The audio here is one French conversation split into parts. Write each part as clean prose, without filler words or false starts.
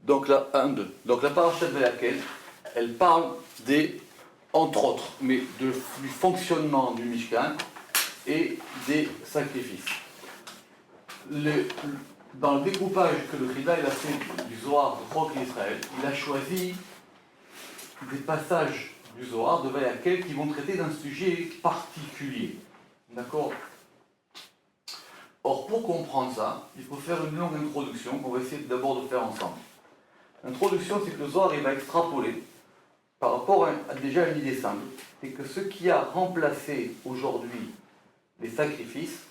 Donc là, 1, 2. Donc la parashat Vayakel, elle parle des, entre autres, mais du fonctionnement du Mishkan et des sacrifices. Dans le découpage que le Chida il a fait du Zohar de Chok Israël, il a choisi des passages du Zohar de Vayakel qui vont traiter d'un sujet particulier. D'accord? Or, pour comprendre ça, il faut faire une longue introduction qu'on va essayer d'abord de faire ensemble. L'introduction, c'est que le Zohar il va extrapoler par rapport à déjà une idée simple, c'est que ce qui a remplacé aujourd'hui les sacrifices,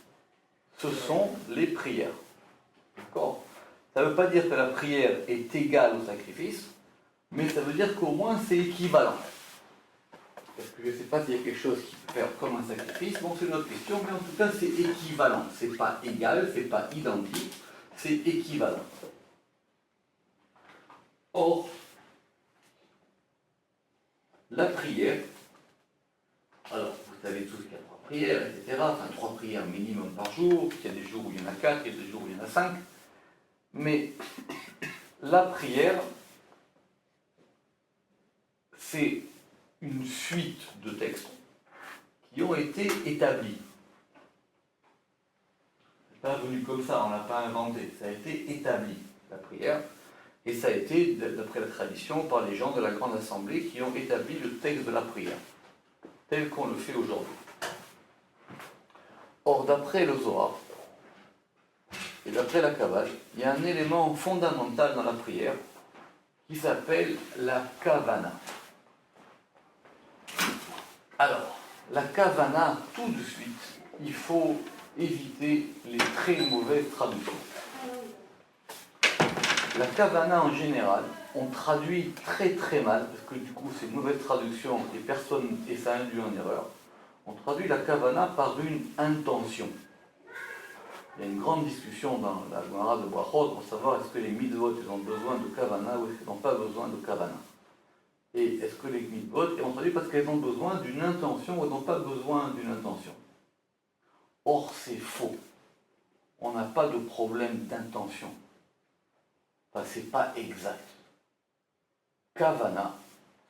ce sont les prières. D'accord? Ça ne veut pas dire que la prière est égale au sacrifice, mais ça veut dire qu'au moins c'est équivalent. Parce que je ne sais pas s'il y a quelque chose qui peut faire comme un sacrifice, bon c'est une autre question, mais en tout cas c'est équivalent. C'est pas égal, c'est pas identique, c'est équivalent. Or, la prière, alors vous savez tous qu'il y a 3 prières, etc. Enfin 3 prières minimum par jour, qu'il y a des jours où il y en a 4, il y a des jours où il y en a 5. Mais la prière, c'est une suite de textes qui ont été établis. C'est pas venu comme ça, on ne l'a pas inventé. Ça a été établi, la prière. Et ça a été, d'après la tradition, par les gens de la Grande Assemblée qui ont établi le texte de la prière, tel qu'on le fait aujourd'hui. Or, d'après le Zohar, et d'après la Kabbale, il y a un élément fondamental dans la prière qui s'appelle la Kavana. Alors, la Kavana, tout de suite, il faut éviter les très mauvaises traductions. La Kavana en général, on traduit très très mal, parce que du coup c'est une mauvaise traduction et ça induit en erreur. On traduit la Kavana par une intention. Il y a une grande discussion dans la Gemara de Brachot pour savoir est-ce que les mitzvot ils ont besoin de Kavana ou est-ce qu'ils n'ont pas besoin de Kavana. Et est-ce que les mitzvot, et on traduit parce qu'elles ont besoin d'une intention ou elles n'ont pas besoin d'une intention. Or c'est faux. On n'a pas de problème d'intention. Enfin, c'est pas exact. Kavana,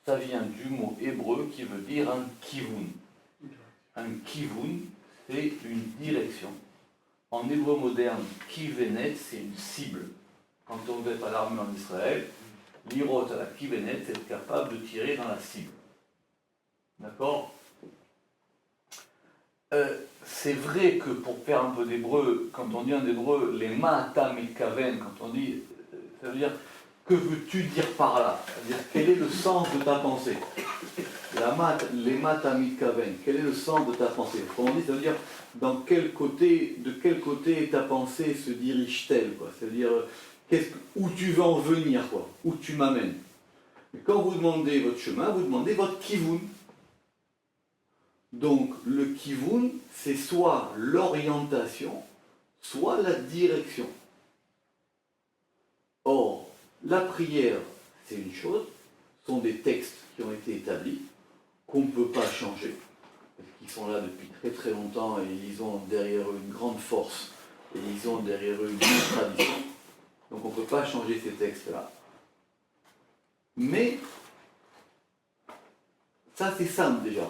ça vient du mot hébreu qui veut dire un kivun. Un kivun, c'est une direction. En hébreu moderne, kivenet, c'est une cible. Quand on va à l'armée en Israël, l'irot à la kivenet, c'est être capable de tirer dans la cible. D'accord? C'est vrai que pour faire un peu d'hébreu, quand on dit en hébreu, les ma'atam et kaven, quand on dit, ça veut dire, que veux-tu dire par là? C'est-à-dire, quel est le sens de ta pensée? Les ma'atam et kaven, quel est le sens de ta pensée? Quand on dit, ça veut dire, de quel côté ta pensée se dirige-t-elle, quoi? C'est-à-dire, où tu veux en venir, quoi? Où tu m'amènes? Et quand vous demandez votre chemin, vous demandez votre kivun. Donc, le kivun, c'est soit l'orientation, soit la direction. Or, la prière, c'est une chose, ce sont des textes qui ont été établis, qu'on ne peut pas changer, parce qu'ils sont là depuis très très longtemps et ils ont derrière eux une grande force, et ils ont derrière eux une grande tradition. Donc on ne peut pas changer ces textes-là. Mais, ça c'est simple déjà.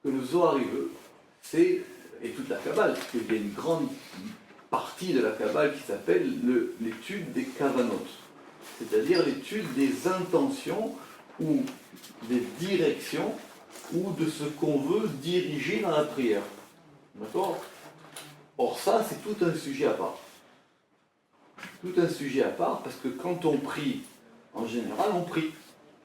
Ce que le Zohar il veut, c'est, et toute la Kabbale, parce qu'il y a une grande partie de la Kabbale qui s'appelle l'étude des Kavanot, c'est-à-dire l'étude des intentions ou des directions ou de ce qu'on veut diriger dans la prière. D'accord? Or ça, c'est tout un sujet à part. Tout un sujet à part, parce que quand on prie, en général, on prie.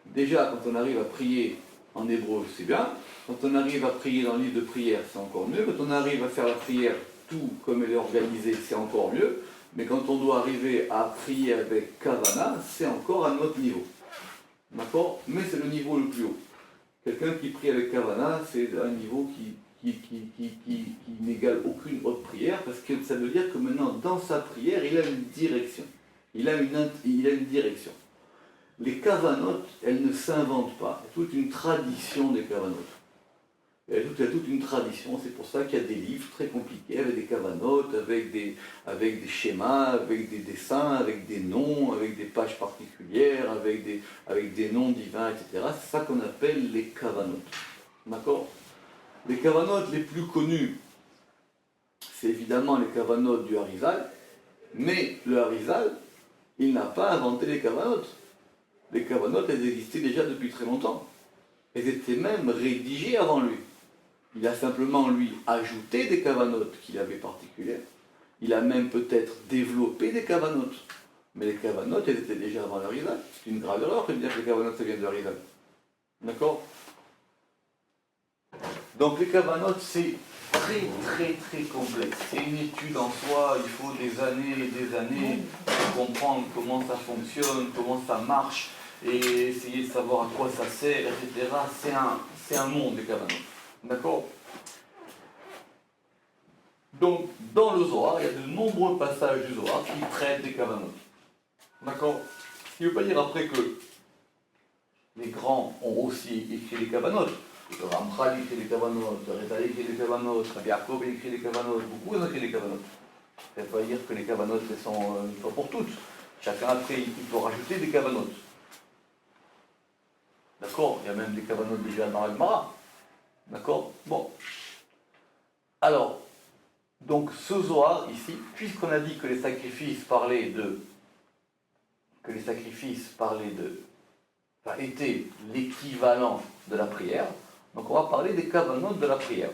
Déjà, quand on arrive à prier en hébreu, c'est bien. Quand on arrive à prier dans le livre de prière, c'est encore mieux. Quand on arrive à faire la prière tout comme elle est organisée, c'est encore mieux. Mais quand on doit arriver à prier avec Kavana, c'est encore un autre niveau. D'accord? Mais c'est le niveau le plus haut. Quelqu'un qui prie avec Kavana, c'est un niveau qui n'égale aucune autre prière, parce que ça veut dire que maintenant, dans sa prière, il a une direction. Il a une direction. Les Kavanot, elles ne s'inventent pas. Il y a toute une tradition des Kavanot. Il y a toute une tradition, c'est pour ça qu'il y a des livres très compliqués, avec des Kavanot, avec des schémas, avec des dessins, avec des noms, avec des pages particulières. particulières, avec des noms divins, etc. C'est ça qu'on appelle les kavanot. D'accord? Les kavanot les plus connus, c'est évidemment les kavanot du Harizal, mais le Harizal, il n'a pas inventé les kavanot. Les kavanot, elles existaient déjà depuis très longtemps. Elles étaient même rédigées avant lui. Il a simplement, lui, ajouté des kavanotes qu'il avait particulières. Il a même peut-être développé des kavanotes. Mais les kavanotes, elles étaient déjà avant le Harizal. C'est une grave erreur de dire que les kavanotes, ça vient du Harizal. D'accord? Donc les kavanotes, c'est très, très, très complexe. C'est une étude en soi. Il faut des années et des années pour comprendre comment ça fonctionne, comment ça marche, et essayer de savoir à quoi ça sert, etc. C'est un monde, les kavanotes. D'accord? Donc, dans le Zohar, il y a de nombreux passages du Zohar qui traitent des kavanotes. D'accord? Ce qui ne veut pas dire après que les grands ont aussi écrit les kavanotes. Le Ramchal écrit les kavanotes, le Rezal écrit les kavanotes, Rabbi Yaakov écrit les kavanotes, beaucoup ont écrit les kavanotes. Ça ne veut pas dire que les kavanotes sont une fois pour toutes. Chacun après, il peut rajouter des kavanotes. D'accord? Il y a même des kavanotes déjà dans la Gemara. D'accord? Bon. Alors, donc ce Zohar ici, puisqu'on a dit que les sacrifices étaient l'équivalent de la prière, donc on va parler des kavanotes de la prière.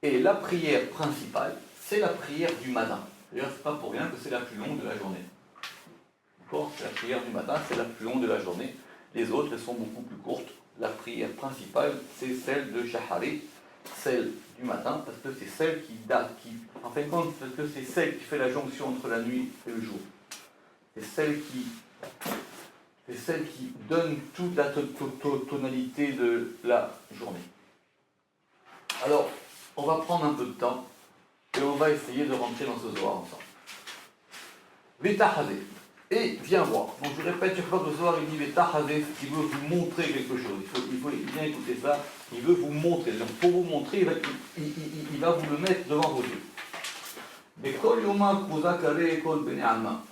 Et la prière principale, c'est la prière du matin. D'ailleurs, c'est pas pour rien que c'est la plus longue de la journée. D'accord? La prière du matin, c'est la plus longue de la journée. Les autres, elles sont beaucoup plus courtes. La prière principale, c'est celle de Shaharit, celle du matin, parce que c'est celle en fin de compte, parce que c'est celle qui fait la jonction entre la nuit et le jour. C'est celle qui donne toute la tonalité de la journée. Alors, on va prendre un peu de temps et on va essayer de rentrer dans ce Zohar ensemble. Vetahazé. Et viens voir. Donc je répète, chaque fois que le Zohar il dit Vetahazé, il veut vous montrer quelque chose. Il faut bien écouter ça. Il veut vous montrer. Donc pour vous montrer, il va vous le mettre devant vos yeux. Bekol Yoma Kruza Kare Ekol Bene Alma.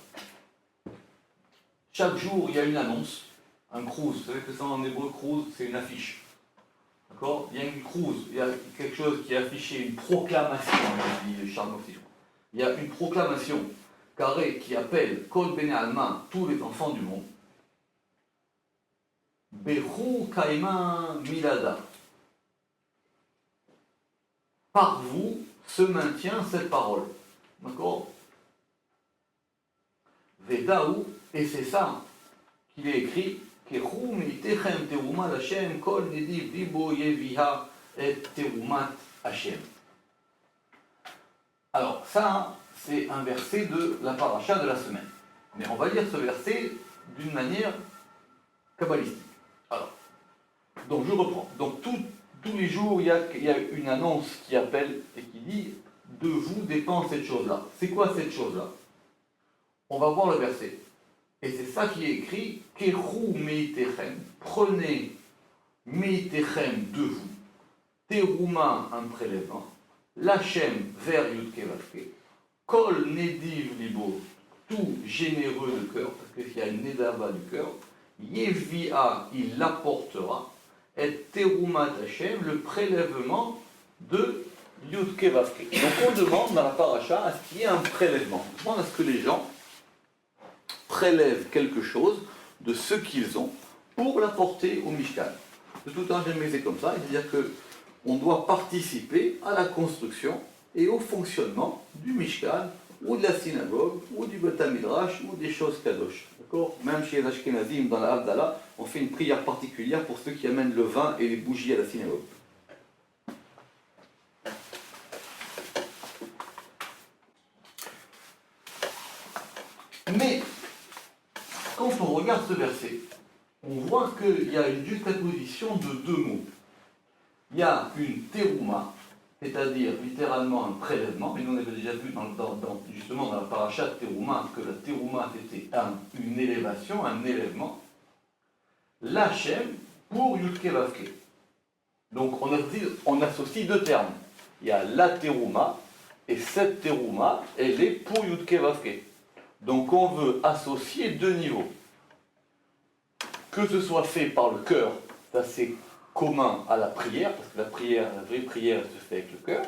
Chaque jour, il y a une annonce, un cruise. Vous savez que ça en hébreu, cruise, c'est une affiche. D'accord? Il y a une cruise, il y a quelque chose qui est affiché, une proclamation, dit Charles Moxie. Il y a une proclamation carrée qui appelle Kol Bene Alma, tous les enfants du monde. Bechu Kaima Milada. Par vous se maintient cette parole. D'accord? Vedaou, et c'est ça qu'il est écrit, Kechum itechem terumat Hashem, kol nediv libo yeviha et terumat Hashem. Alors ça, c'est un verset de la paracha de la semaine. Mais on va lire ce verset d'une manière kabbalistique. Alors, donc je reprends. Donc tous les jours, il y a une annonce qui appelle et qui dit « De vous dépend cette chose-là ». C'est quoi cette chose-là? On va voir le verset. Et c'est ça qui est écrit « Kechu meitechem » prenez meitechem de vous, teruma un prélèvement, lachem vers Yudke Vavke, kol nediv libo, tout généreux de cœur, parce qu'il y a une nedava du cœur, yevia, il l'apportera, et terumat Hashem, le prélèvement de Yudke Vavke. Donc on demande dans la paracha à ce qu'il y ait un prélèvement. On demande à ce que les gens prélèvent quelque chose de ce qu'ils ont pour l'apporter au Mishkan. De tout temps, jamais c'est comme ça, c'est-à-dire qu'on doit participer à la construction et au fonctionnement du Mishkan, ou de la synagogue, ou du Beth Midrash, ou des choses kadosh. D'accord? Même chez les Ashkenazim, dans la Havdalah, on fait une prière particulière pour ceux qui amènent le vin et les bougies à la synagogue. Mais, quand on regarde ce verset, on voit qu'il y a une juxtaposition de deux mots. Il y a une terouma, c'est-à-dire littéralement un prélèvement, mais nous on avait déjà vu justement dans la paracha de terouma que la terouma c'était une élévation, un élèvement. L'Hachem pour Yudke Vavke. Donc on associe deux termes. Il y a la terouma, et cette terouma, elle est pour Yudke Vavke. Donc on veut associer deux niveaux. que ce soit fait par le cœur, ça c'est commun à la prière, parce que la prière, la vraie prière se fait avec le cœur,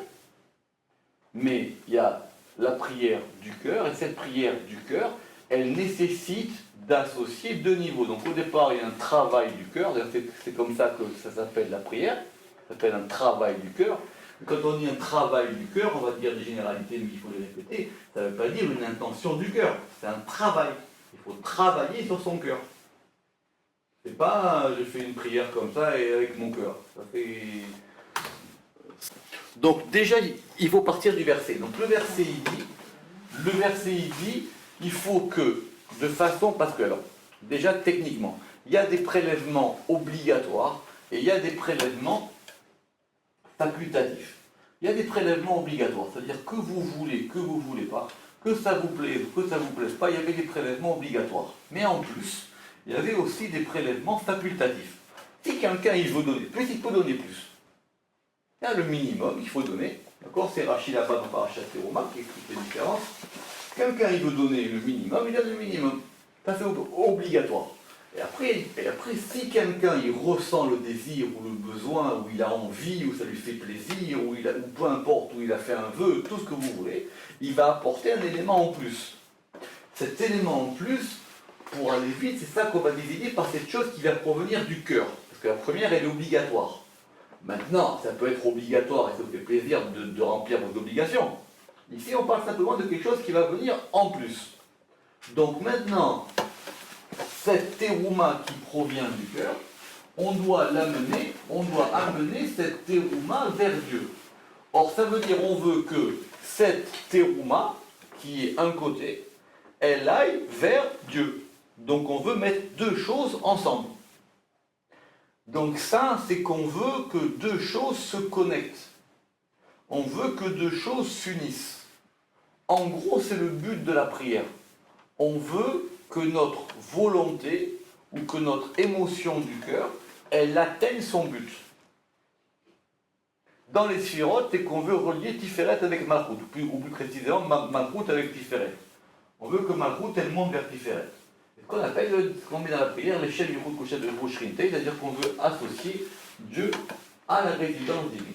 mais il y a la prière du cœur, et cette prière du cœur, elle nécessite d'associer deux niveaux. Donc au départ, il y a un travail du cœur, c'est comme ça que ça s'appelle la prière, ça s'appelle un travail du cœur. Quand on dit un travail du cœur, on va dire des généralités, mais il faut les répéter, ça ne veut pas dire une intention du cœur, c'est un travail. Il faut travailler sur son cœur. C'est pas je fais une prière comme ça et avec mon cœur. Ça fait... Donc déjà, il faut partir du verset. Donc le verset il dit, il faut que, de façon, parce que alors, déjà techniquement, il y a des prélèvements obligatoires et il y a des prélèvements facultatifs. Il y a des prélèvements obligatoires, c'est-à-dire que vous voulez pas, que ça vous plaise, que ça vous plaise pas, il y avait des prélèvements obligatoires. Mais en plus, il y avait aussi des prélèvements facultatifs. Si quelqu'un il veut donner plus, il peut donner plus. Il y a le minimum qu'il faut donner. D'accord? C'est Rachid là-bas dans Parashat Teruma qui explique les différences. Quelqu'un il veut donner le minimum, il a le minimum. Ça c'est obligatoire. Et après, si quelqu'un il ressent le désir ou le besoin, ou il a envie, ou ça lui fait plaisir, ou peu importe, ou il a fait un vœu, tout ce que vous voulez, il va apporter un élément en plus. Cet élément en plus, pour aller vite, c'est ça qu'on va désigner par cette chose qui va provenir du cœur. Parce que la première, elle est obligatoire. Maintenant, ça peut être obligatoire et ça vous fait plaisir de remplir vos obligations. Ici, on parle simplement de quelque chose qui va venir en plus. Donc maintenant, cette terouma qui provient du cœur, on doit amener cette terouma vers Dieu. Or, ça veut dire on veut que cette terouma, qui est un côté, elle aille vers Dieu. Donc on veut mettre deux choses ensemble. Donc ça, c'est qu'on veut que deux choses se connectent. On veut que deux choses s'unissent. En gros, c'est le but de la prière. On veut que notre volonté ou que notre émotion du cœur, elle atteigne son but. Dans les sphirotes, c'est qu'on veut relier Tiferet avec Malchut, ou plus précisément Malchut avec Tiferet. On veut que Malchut, elle monte vers Tiferet. C'est ce qu'on appelle, ce qu'on met dans la prière, l'échelle du Yichud Kosher de Roshrinite, c'est-à-dire qu'on veut associer Dieu à la résidence divine.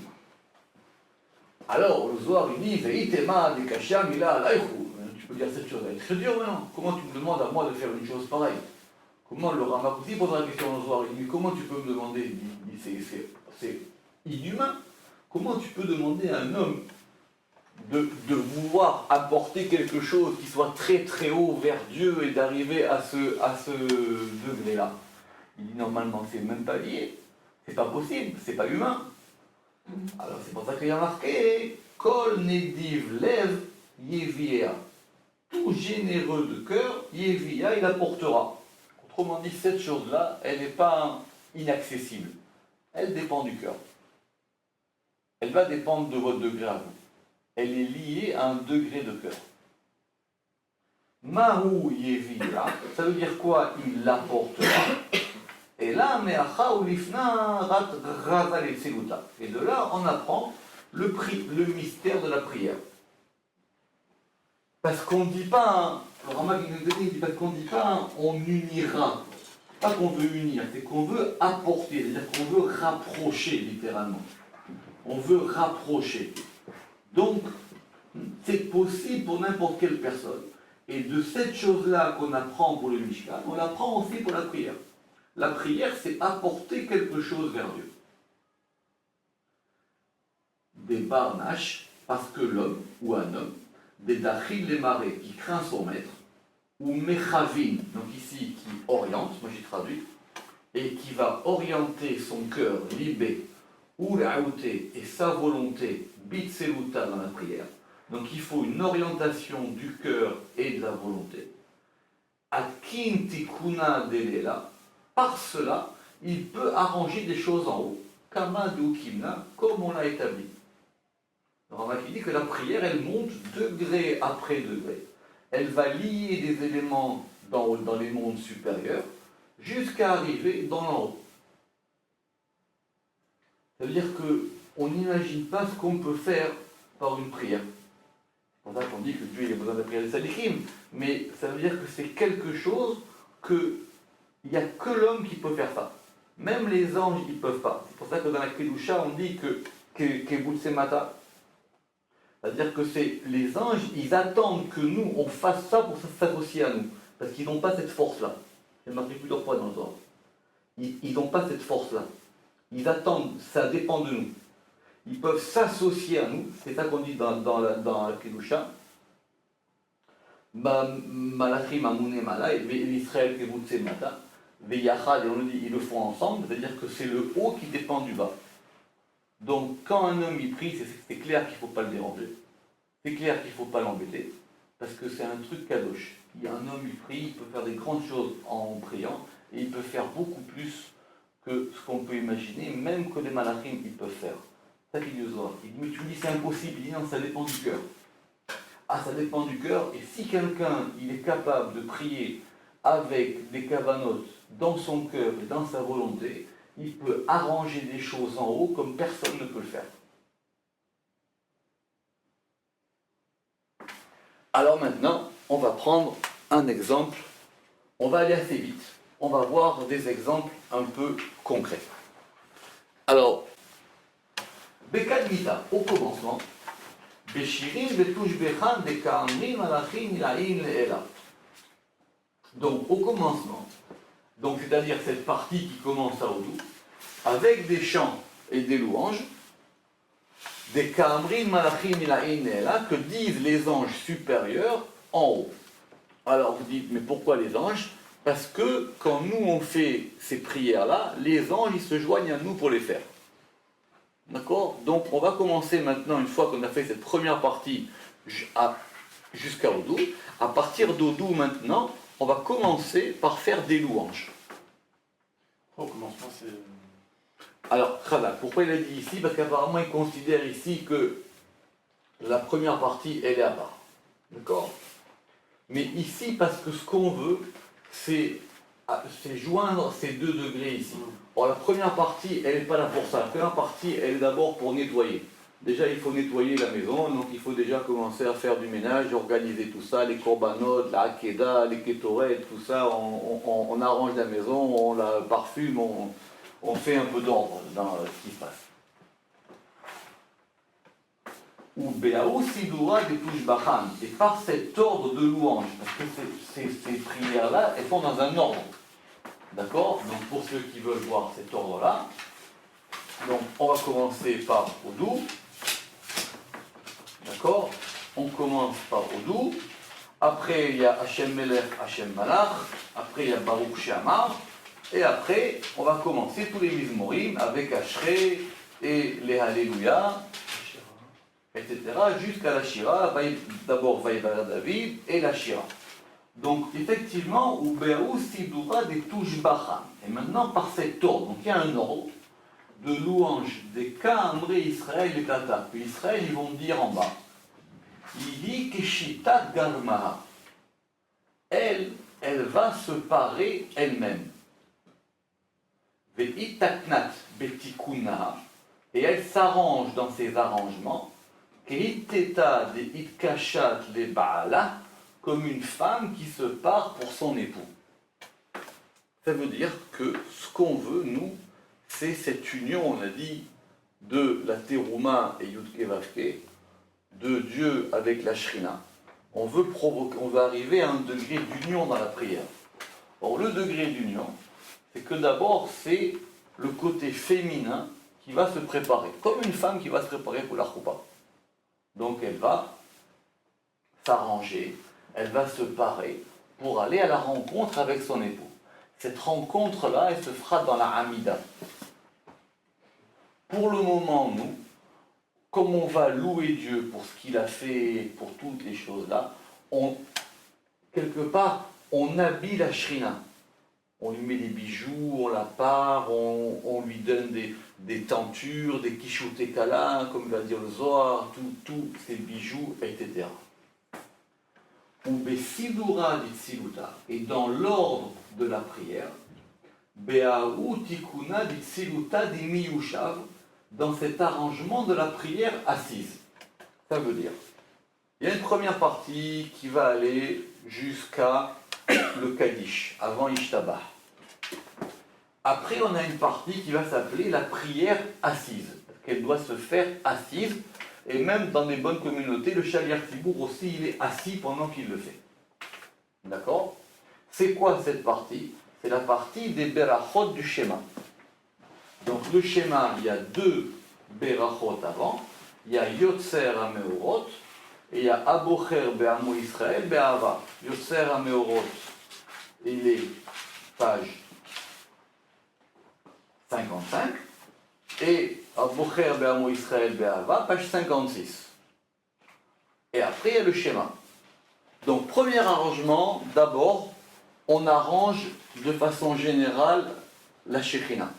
Alors, le Zohar, il dit, Veitema de Kasham, il a l'aïchou. Tu peux dire cette chose, elle est très dure maintenant. Comment tu me demandes à moi de faire une chose pareille? Comment le Ramakosi pose la question au Zohar, il dit, mais comment tu peux me demander? Il dit, c'est inhumain. Comment tu peux demander à un homme de vouloir apporter quelque chose qui soit très très haut vers Dieu et d'arriver à ce degré-là? Il dit normalement c'est même pas lié, c'est pas possible, c'est pas humain. Alors c'est pour ça qu'il y a marqué Kol Nediv Lev Yevia. Tout généreux de cœur, Yevia, il apportera. Autrement dit, cette chose-là, elle n'est pas inaccessible. Elle dépend du cœur. Elle va dépendre de votre degré à vous. Elle est liée à un degré de cœur. Mahu Yevia, ça veut dire quoi? Il l'apportera. Et là, Meacha ou Lifna Rat Razal et Tseluta. Et de là, on apprend le mystère de la prière. Parce qu'on ne dit pas, le Rama qui nous dit, parce qu'on ne dit pas on unira. Pas qu'on veut unir, c'est qu'on veut apporter, c'est-à-dire qu'on veut rapprocher littéralement. On veut rapprocher. Donc, c'est possible pour n'importe quelle personne. Et de cette chose-là qu'on apprend pour le Mishkan, on l'apprend aussi pour la prière. La prière, c'est apporter quelque chose vers Dieu. Des barnaches, parce que l'homme, ou un homme, des dachil les marais, qui craint son maître, ou mechavin, donc ici, qui oriente, moi j'ai traduit, et qui va orienter son cœur, libé, ou l'aouté, et sa volonté, bitseluta dans la prière. Donc il faut une orientation du cœur et de la volonté. Akin tikuna delela, par cela, il peut arranger des choses en haut, kama doukimna, comme on l'a établi. Le Rama qui dit que la prière, elle monte degré après degré. Elle va lier des éléments dans les mondes supérieurs jusqu'à arriver dans l'en haut. Ça veut dire qu'on n'imagine pas ce qu'on peut faire par une prière. C'est pour ça qu'on dit que Dieu il a besoin de la prière des sadikim, mais ça veut dire que c'est quelque chose qu'il Il n'y a que l'homme qui peut faire ça. Même les anges, ils ne peuvent pas. C'est pour ça que dans la Kedusha, on dit que Kebutsemata, c'est-à-dire que c'est les anges, ils attendent que nous, on fasse ça pour s'associer à nous. Parce qu'ils n'ont pas cette force-là. J'ai marqué plusieurs fois dans le Zohar. Ils n'ont pas cette force-là. Ils attendent, ça dépend de nous. Ils peuvent s'associer à nous, c'est ça qu'on dit dans la Kedusha. Malachim Amouné Malay, l'Israël Kebutse Mata, Veyachad, et on le dit, ils le font ensemble, c'est-à-dire que c'est le haut qui dépend du bas. Donc quand un homme y prie, c'est clair qu'il ne faut pas le déranger. C'est clair qu'il ne faut pas l'embêter, parce que c'est un truc kadosh. Il y a un homme, il prie, il peut faire des grandes choses en priant, et il peut faire beaucoup plus que ce qu'on peut imaginer, même que les malachim, ils peuvent faire. C'est ça qu'il dit aux Zohar. Il dit, mais tu me dis c'est impossible. Il dit non, ça dépend du cœur. Ah, ça dépend du cœur, et si quelqu'un, il est capable de prier avec des kavanotes dans son cœur et dans sa volonté, il peut arranger des choses en haut comme personne ne peut le faire. Alors maintenant, on va prendre un exemple. On va aller assez vite. On va voir des exemples un peu concrets. Alors, Bekad Mita, au commencement, Beshirim Betushbechan de Kaamrim Alachim Ilaim Leela. Donc, au commencement, donc c'est-à-dire cette partie qui commence à Odou, avec des chants et des louanges, des Kaamrim Malachim Ilaim Leela, que disent les anges supérieurs en haut. Alors vous dites, mais pourquoi les anges? Parce que quand nous on fait ces prières-là, les anges ils se joignent à nous pour les faire. D'accord? Donc on va commencer maintenant, une fois qu'on a fait cette première partie jusqu'à Odou. À partir d'Odou maintenant, on va commencer par faire des louanges. Au commencement, c'est... Alors, Khalak, pourquoi il a dit ici? Parce qu'apparemment il considère ici que la première partie, elle est à part. D'accord? Mais ici, parce que ce qu'on veut, c'est joindre ces 2 degrés ici. Or, la première partie, elle n'est pas là pour ça. La première partie, elle est d'abord pour nettoyer. Déjà, il faut nettoyer la maison, donc il faut déjà commencer à faire du ménage, organiser tout ça, les corbanotes, la hakeda, les kétorets, tout ça, on arrange la maison, on la parfume, on fait un peu d'ordre dans ce qui se passe. Ou Béaou Sidoura de Touchbachan, et par cet ordre de louange, parce que ces prières-là, elles sont dans un ordre. D'accord? Donc pour ceux qui veulent voir cet ordre-là, donc on va commencer par Odou. D'accord? On commence par Odou. Après il y a Hachem Melech, Hachem Malach. Après il y a Baruch She'amar. Et après, on va commencer tous les Mizmorim avec Ashrei et les Alléluia, etc. jusqu'à la Shira. D'abord Vaïbar David et la Shira. Donc effectivement, Uberu Sidura des Touchbachan. Et maintenant par cet ordre, donc il y a un ordre de louange des Kaamré Israël et Tata. Puis Israël, ils vont dire en bas. Il dit Keshitat Garmaha. Elle va se parer elle-même. Veitaknat Betikunaha. Et elle s'arrange dans ses arrangements. Kehiteta de Itkashat le Baala. Comme une femme qui se part pour son époux. Ça veut dire que ce qu'on veut, nous, c'est cette union, on a dit, de la Teruma et Yudke Vavke, de Dieu avec la Shrina. On veut arriver à un degré d'union dans la prière. Or, le degré d'union, c'est que d'abord, c'est le côté féminin qui va se préparer, comme une femme qui va se préparer pour la choupa. Donc, elle va s'arranger, elle va se parer pour aller à la rencontre avec son époux. Cette rencontre-là, elle se fera dans la Hamida. Pour le moment, nous, comme on va louer Dieu pour ce qu'il a fait, pour toutes les choses-là, quelque part, on habille la Shrina. On lui met des bijoux, on la pare, on lui donne des tentures, des kishutekala, comme va dire le Zohar, tous ces bijoux, etc. Ou besidura ditsiluta, et dans l'ordre de la prière, be'ahu tikuna ditsiluta dimiyushav, dans cet arrangement de la prière assise. Ça veut dire, il y a une première partie qui va aller jusqu'à le Kaddish, avant Ishtabah. Après, on a une partie qui va s'appeler la prière assise, parce qu'elle doit se faire assise, et même dans des bonnes communautés, le Shaliach Tibour aussi, il est assis pendant qu'il le fait. D'accord? C'est quoi cette partie? C'est la partie des berachot du schéma. Donc le schéma, il y a deux berachot avant, il y a Yotzer HaMeorot, et il y a Abocher Be'amo Israël Be'ava. Yotzer HaMeorot, il est page 55, et Abocher Be'amo Israël Be'ava, page 56. Et après, il y a le schéma. Donc, premier arrangement, d'abord, on arrange de façon générale la Shekhinah.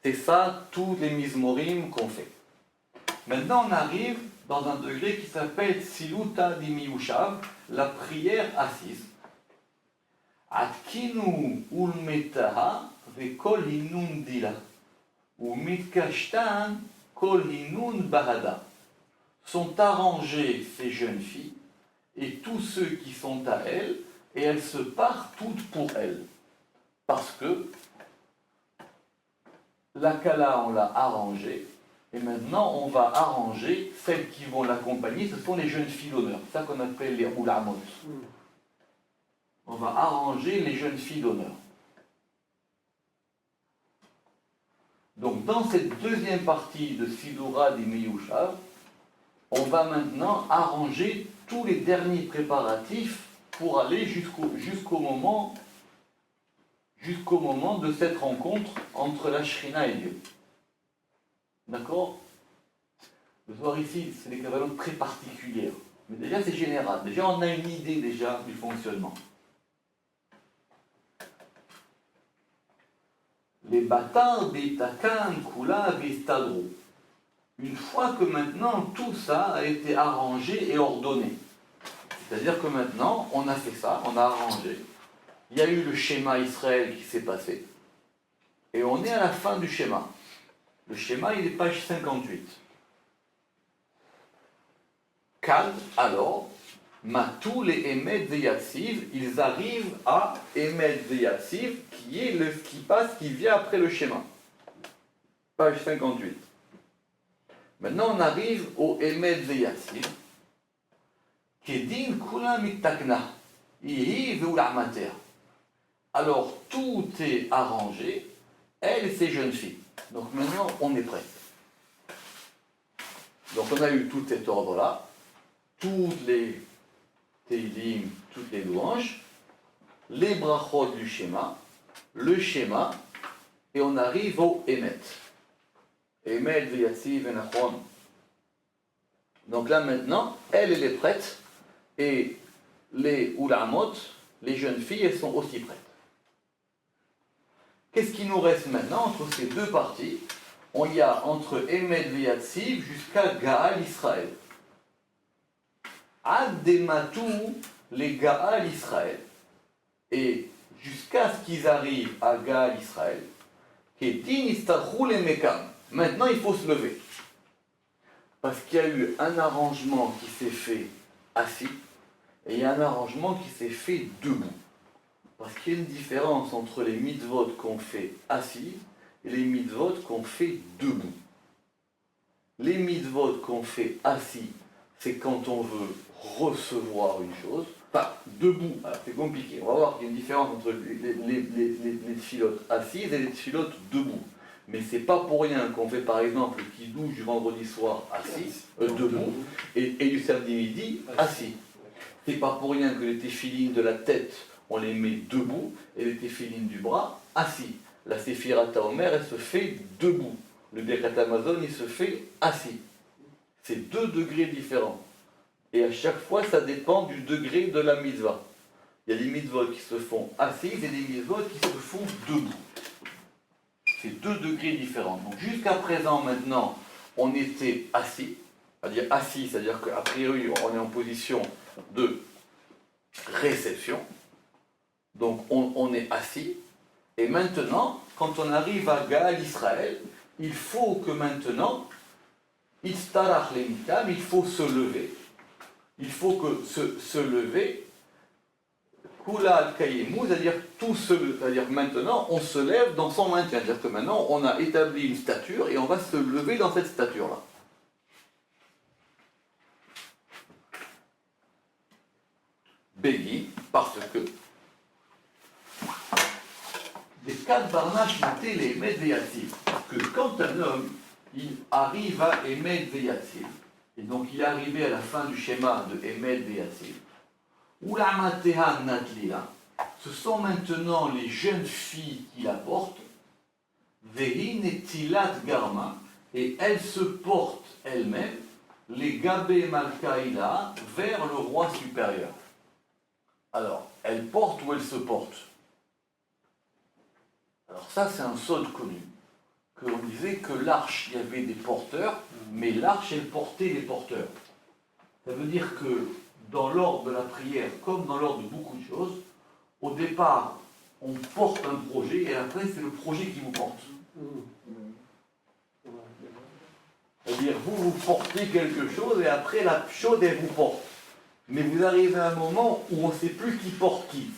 C'est ça, tous les Mizmorim qu'on fait. Maintenant, on arrive dans un degré qui s'appelle Siluta Dimiyushav, la prière assise. Atkinu ulmetaha vekol hinun dila, ou mitkashtan kol hinun bahada. Sont arrangées ces jeunes filles et tous ceux qui sont à elles, et elles se partent toutes pour elles. Parce que la Kala, on l'a arrangée, et maintenant on va arranger celles qui vont l'accompagner, ce sont les jeunes filles d'honneur. C'est ça qu'on appelle les Oulamot. On va arranger les jeunes filles d'honneur. Donc dans cette deuxième partie de Sidura des Meyushav, on va maintenant arranger tous les derniers préparatifs pour aller jusqu'au moment de cette rencontre entre la Shrina et Dieu. D'accord? Le voir ici, c'est des cavalots très particulières. Mais déjà, c'est général. Déjà, on a une idée déjà du fonctionnement. Les bâtards des Takan, Kula, Vistadro. Une fois que maintenant tout ça a été arrangé et ordonné. C'est-à-dire que maintenant, on a fait ça, on a arrangé. Il y a eu le schéma Israël qui s'est passé. Et on est à la fin du schéma. Le schéma, il est page 58. Kad, alors, Matou les Emet Yatsiv, ils arrivent à Emet Yatsiv, qui est le qui passe, qui vient après le schéma. Page 58. Maintenant, on arrive au Emet Yatsiv. Kedin Kula Mitakna, Ihi Veulamater. Alors, tout est arrangé, elle et ses jeunes filles. Donc maintenant, on est prêt. Donc on a eu tout cet ordre-là, toutes les Teilim, toutes les louanges, les brachot du schéma, le schéma, et on arrive au Emet. Emet Veyatziv Venachon. Donc là maintenant, elle est prête, et les Oulamot, les jeunes filles, elles sont aussi prêtes. Qu'est-ce qui nous reste maintenant entre ces deux parties? On y a entre Emet Veyatziv jusqu'à Gaal Israël. Ad Dematou les Gaal Israël. Et jusqu'à ce qu'ils arrivent à Gaal Israël, Ketin Istachou les Mekam. Maintenant il faut se lever. Parce qu'il y a eu un arrangement qui s'est fait assis, et il y a un arrangement qui s'est fait debout. Parce qu'il y a une différence entre les mitzvot qu'on fait assis et les mitzvot qu'on fait debout. Les mitzvot qu'on fait assis, c'est quand on veut recevoir une chose. Enfin, debout, c'est compliqué. On va voir qu'il y a une différence entre les tfilotes assises et les tfilotes debout. Mais c'est pas pour rien qu'on fait par exemple le kidouche du vendredi soir assis, debout, et du samedi midi assis. C'est pas pour rien que les téphilines de la tête, on les met debout, et les téphilines du bras assis. La Séphirata Omer, elle se fait debout. Le Birkat Hamazon, il se fait assis. C'est 2 degrés différents. Et à chaque fois, ça dépend du degré de la mitzvah. Il y a des mitzvot qui se font assises et des mitzvot qui se font debout. C'est 2 degrés différents. Donc jusqu'à présent, maintenant, on était assis. C'est-à-dire qu'a priori, on est en position de réception. Donc on est assis. Et maintenant, quand on arrive à Gaal Israël, il faut que maintenant, Istarach Lemitam, il faut se lever. Il faut que se lever, Kula al-Kayemu, c'est-à-dire c'est-à-dire maintenant on se lève dans son maintien. C'est-à-dire que maintenant on a établi une stature et on va se lever dans cette stature-là. Béli, parce que des quatre barnaches mettaient les émettre veyatil. Que quand un homme il arrive à émettre veyatil, et donc il est arrivé à la fin du schéma de émettre veyatil, ou la mateha natlila, ce sont maintenant les jeunes filles qui la portent, vehi netilat garma, et elles se portent elles-mêmes, les gabé malkaïla, vers le roi supérieur. Alors, elles portent ou elles se portent? Alors ça, c'est un sod connu. Qu'on disait que l'arche, il y avait des porteurs, mais l'arche, elle portait les porteurs. Ça veut dire que dans l'ordre de la prière, comme dans l'ordre de beaucoup de choses, au départ, on porte un projet, et après, c'est le projet qui vous porte. C'est-à-dire, vous portez quelque chose, et après, la chose, elle vous porte. Mais vous arrivez à un moment où on ne sait plus qui porte qui.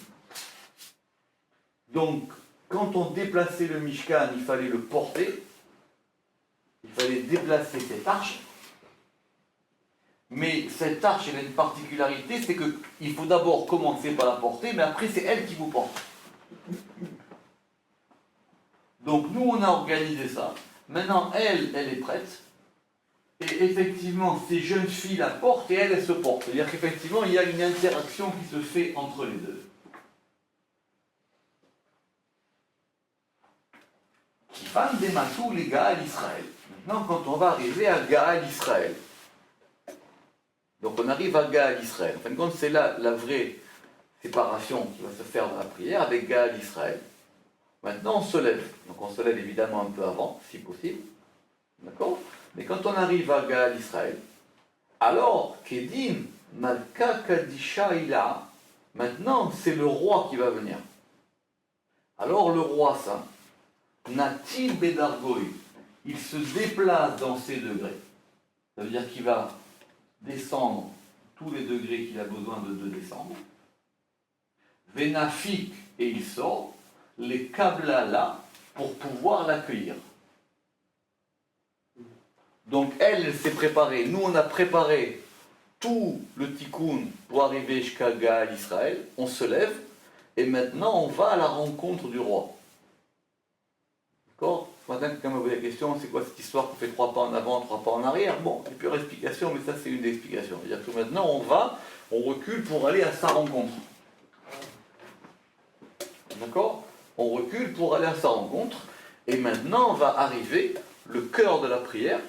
Donc, quand on déplaçait le Mishkan, il fallait le porter, il fallait déplacer cette arche. Mais cette arche, elle a une particularité, c'est qu'il faut d'abord commencer par la porter, mais après c'est elle qui vous porte. Donc nous, on a organisé ça. Maintenant, elle est prête. Et effectivement, ces jeunes filles la portent et elle se porte. C'est-à-dire qu'effectivement, il y a une interaction qui se fait entre les deux. Kifan dematou les Gaal Israël. Maintenant, quand on va arriver à Gaal Israël, donc on arrive à Gaal Israël. En fin de compte, c'est là la vraie séparation qui va se faire dans la prière avec Gaal Israël. Maintenant, on se lève. Donc on se lève évidemment un peu avant, si possible. D'accord? Mais quand on arrive à Gaal Israël, alors, Kedim, Malka Kadisha Ila, maintenant c'est le roi qui va venir. Alors le roi, ça, Natil Bedargoi, il se déplace dans ses degrés. Ça veut dire qu'il va descendre tous les degrés qu'il a besoin de descendre. Venafik, et il sort, les Kabla là, pour pouvoir l'accueillir. Donc elle s'est préparée, nous on a préparé tout le tikkun pour arriver jusqu'à Gaal Israël, on se lève, et maintenant on va à la rencontre du roi. D'accord? Ce matin, quelqu'un m'a posé la question, c'est quoi cette histoire qu'on fait 3 pas en avant, 3 pas en arrière? Bon, il y a plusieurs explications, mais ça c'est une des explications. C'est-à-dire que maintenant on recule pour aller à sa rencontre. D'accord? On recule pour aller à sa rencontre, et maintenant va arriver le cœur de la prière,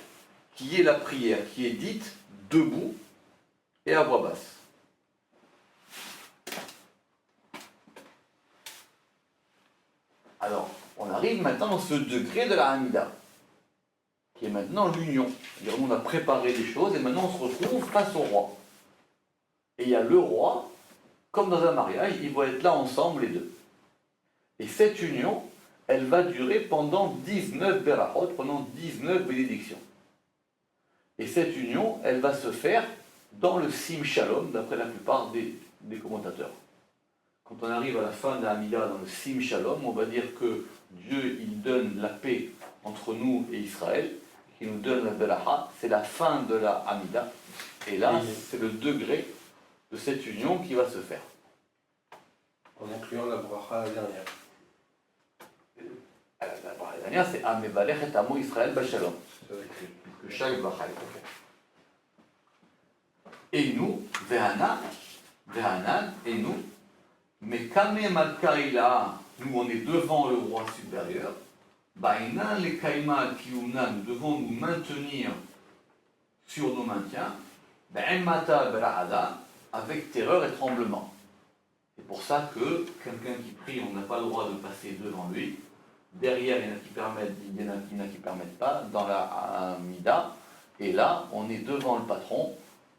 qui est la prière qui est dite debout et à voix basse. Alors, on arrive maintenant dans ce degré de la Hamida, qui est maintenant l'union. C'est-à-dire, nous on a préparé des choses et maintenant on se retrouve face au roi. Et il y a le roi, comme dans un mariage, ils vont être là ensemble les deux. Et cette union, elle va durer pendant 19 berachot, pendant 19 bénédictions. Et cette union, elle va se faire dans le Sim Shalom, d'après la plupart des commentateurs. Quand on arrive à la fin de la Hamida dans le Sim Shalom, on va dire que Dieu, il donne la paix entre nous et Israël, qui nous donne la Beracha, c'est la fin de la Hamida. Et là, c'est le degré de cette union qui va se faire. En incluant la bracha dernière. La bracha dernière, c'est Amevalech et Amo Israël Bashalom. Que chaque bracha est fait. Et nous, Vehanan, et nous, mais Kame Malkaïla, nous on est devant le roi supérieur, Baïnan les Kaïma Kiuna, nous devons nous maintenir sur nos maintiens, Be'emata Bera'ada, avec terreur et tremblement. C'est pour ça que quelqu'un qui prie, on n'a pas le droit de passer devant lui. Derrière, il y en a qui permettent, il y en a qui ne permettent pas, dans la Hamida. Et là, on est devant le patron,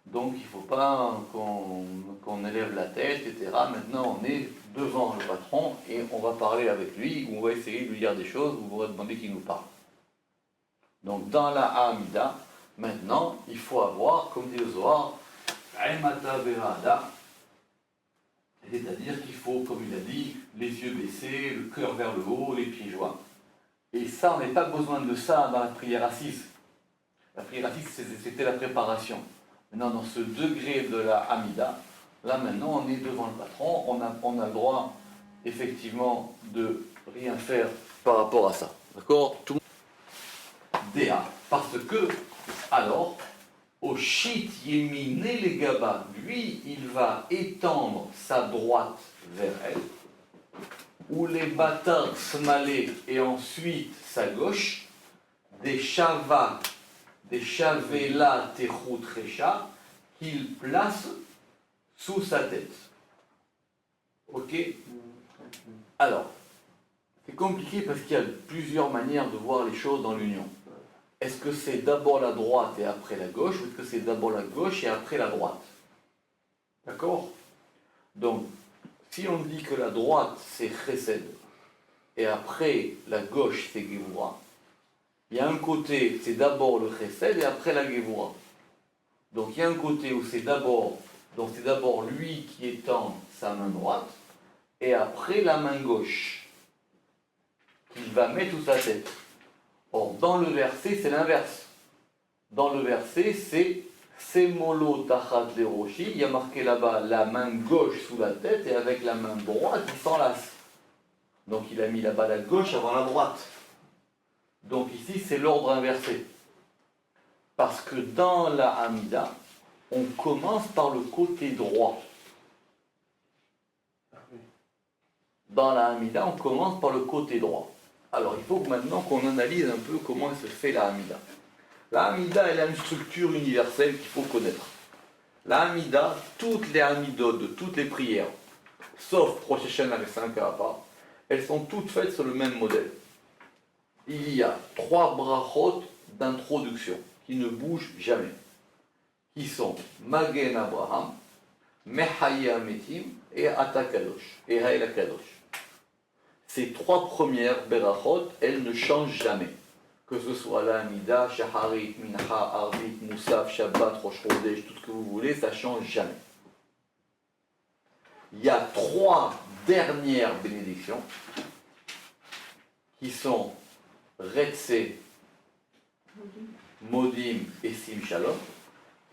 donc il ne faut pas qu'on élève la tête, etc. Maintenant, on est devant le patron et on va parler avec lui, ou on va essayer de lui dire des choses, ou on va demander qu'il nous parle. Donc, dans la Hamida, maintenant, il faut avoir, comme dit le Zohar, Aimata Verada, C'est-à-dire qu'il faut, comme il a dit, les yeux baissés, le cœur vers le haut, les pieds joints. Et ça, on n'a pas besoin de ça dans la prière assise. La prière assise, c'était la préparation. Maintenant, dans ce degré de la Hamida, là maintenant, on est devant le patron, on a le droit, effectivement, de rien faire par rapport à ça. D'accord? Tout Déa. Parce que, alors, au shit yemine les gaba, lui, il va étendre sa droite vers elle, ou les bâtards smalés, et ensuite sa gauche, des shavas, des chavela techut recha, qu'il place sous sa tête. Ok? Alors, c'est compliqué parce qu'il y a plusieurs manières de voir les choses dans l'union. Est-ce que c'est d'abord la droite et après la gauche, ou est-ce que c'est d'abord la gauche et après la droite? D'accord? Donc, si on dit que la droite c'est chesed, et après la gauche c'est gevura, il y a un côté c'est d'abord le chesed et après la gevura. Donc il y a un côté où c'est d'abord lui qui étend sa main droite, et après la main gauche, qu'il va mettre sous sa tête. Or, dans le verset, c'est l'inverse. Dans le verset, c'est Semolo tachat le roshi. Il y a marqué là-bas la main gauche sous la tête et avec la main droite, il s'enlace. Donc, il a mis là-bas la gauche avant la droite. Donc, ici, c'est l'ordre inversé. Parce que dans la Hamida, on commence par le côté droit. Dans la Hamida, on commence par le côté droit. Alors, il faut maintenant qu'on analyse un peu comment se fait la Hamida. La Hamida, elle a une structure universelle qu'il faut connaître. La Hamida, toutes les Hamidotes de toutes les prières, sauf Rosh Hashanah et 5 Kahapa, elles sont toutes faites sur le même modèle. Il y a 3 brachot d'introduction qui ne bougent jamais, qui sont Magen Abraham, Mehaye Ametim et Ata Kadosh, et Haïla Kadosh. Ces 3 premières berachot, elles ne changent jamais. Que ce soit la Hamida, Shaharit, Mincha, Arvit, Moussaf, Shabbat, Rosh Chodesh, tout ce que vous voulez, ça ne change jamais. Il y a 3 dernières bénédictions qui sont Retse, Modim et Sim Shalom,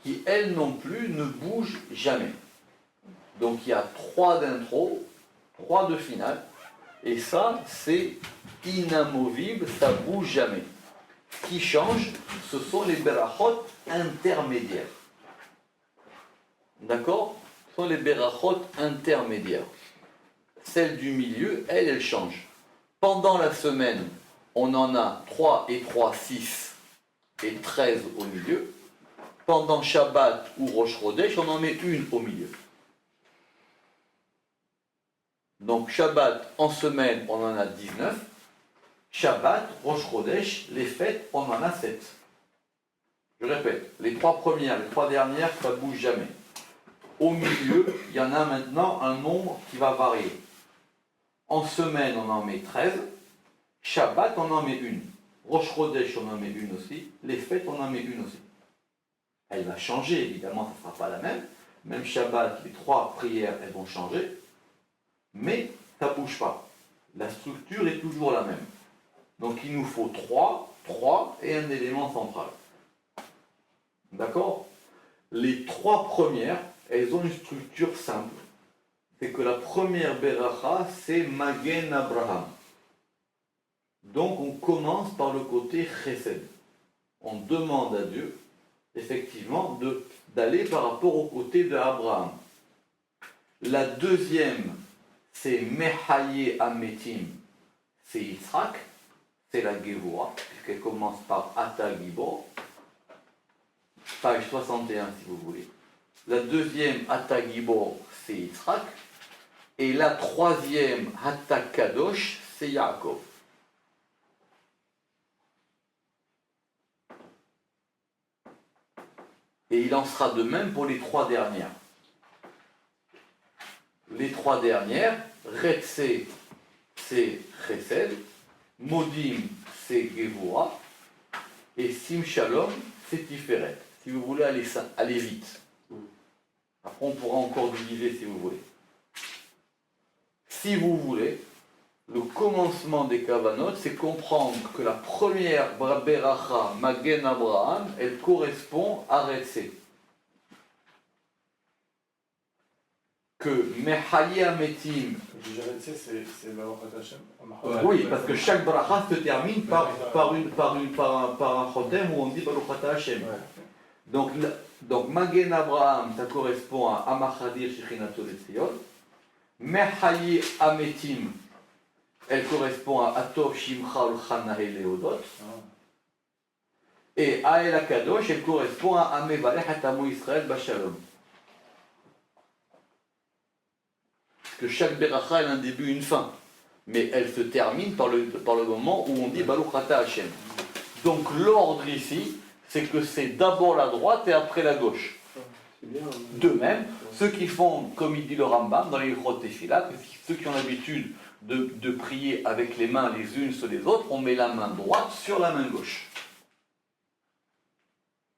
qui elles non plus ne bougent jamais. Donc il y a 3 d'intro, 3 de finale, et ça c'est inamovible, ça bouge jamais. Ce qui change, ce sont les berachot intermédiaires. D'accord? Ce sont les berachot intermédiaires. Celle du milieu, elle change. Pendant la semaine, on en a 3 et 3, 6 et 13 au milieu. Pendant Shabbat ou Rosh Chodesh, on en met une au milieu. Donc Shabbat, en semaine, on en a 19. Shabbat, Rosh Chodesh, les fêtes, on en a 7. Je répète, les 3 premières, les 3 dernières, ça ne bouge jamais. Au milieu, il y en a maintenant un nombre qui va varier. En semaine, on en met 13. Shabbat, on en met une. Rosh Chodesh, on en met une aussi. Les fêtes, on en met une aussi. Elle va changer, évidemment, ça ne sera pas la même. Même Shabbat, les 3 prières, elles vont changer. Mais ça ne bouge pas. La structure est toujours la même. Donc il nous faut 3 et un élément central. D'accord? Les 3 premières, elles ont une structure simple. C'est que la première beracha, c'est Magen Abraham. Donc on commence par le côté chesed. On demande à Dieu, effectivement, d'aller par rapport au côté de Abraham. La deuxième, c'est Mehaye Ametim, c'est Yitzhak, c'est la Gevura, puisqu'elle commence par Ata Gibor, page 61 si vous voulez. La deuxième, Ata Gibor, c'est Yitzhak, et la troisième, Ata Kadosh, c'est Yaakov. Et il en sera de même pour les 3 dernières. Les 3 dernières, Retse, c'est Chesed, Modim, c'est Gevura, et Sim Shalom, c'est Tiferet. Si vous voulez aller vite. Après, on pourra encore diviser si vous voulez. si vous voulez, le commencement des Kavanot, c'est comprendre que la première Beracha Magen Abraham, elle correspond à Retsé. Que Mehaya Metim. Déjà, c'est Baruch Hashem. Ouais. Oui, parce que chaque Bracha se termine par un Chotem où on dit Baruch Ata Hashem. Ouais. Donc Magen Abraham, ça correspond à Amachadir Shechinato Letzion. Mehayi Ametim, elle correspond à Atov Shimcha Ulchana Leodot. Et Ael Akadosh, elle correspond à Amevalech Atamo Israël Bashalom. Parce que chaque Beracha a un début et une fin. Mais elle se termine par le moment où on dit Baruch Ata Hashem. Donc l'ordre ici, c'est que c'est d'abord la droite et après la gauche. De même, ceux qui font, comme il dit le Rambam, dans les Chot Tefila, ceux qui ont l'habitude de prier avec les mains les unes sur les autres, on met la main droite sur la main gauche.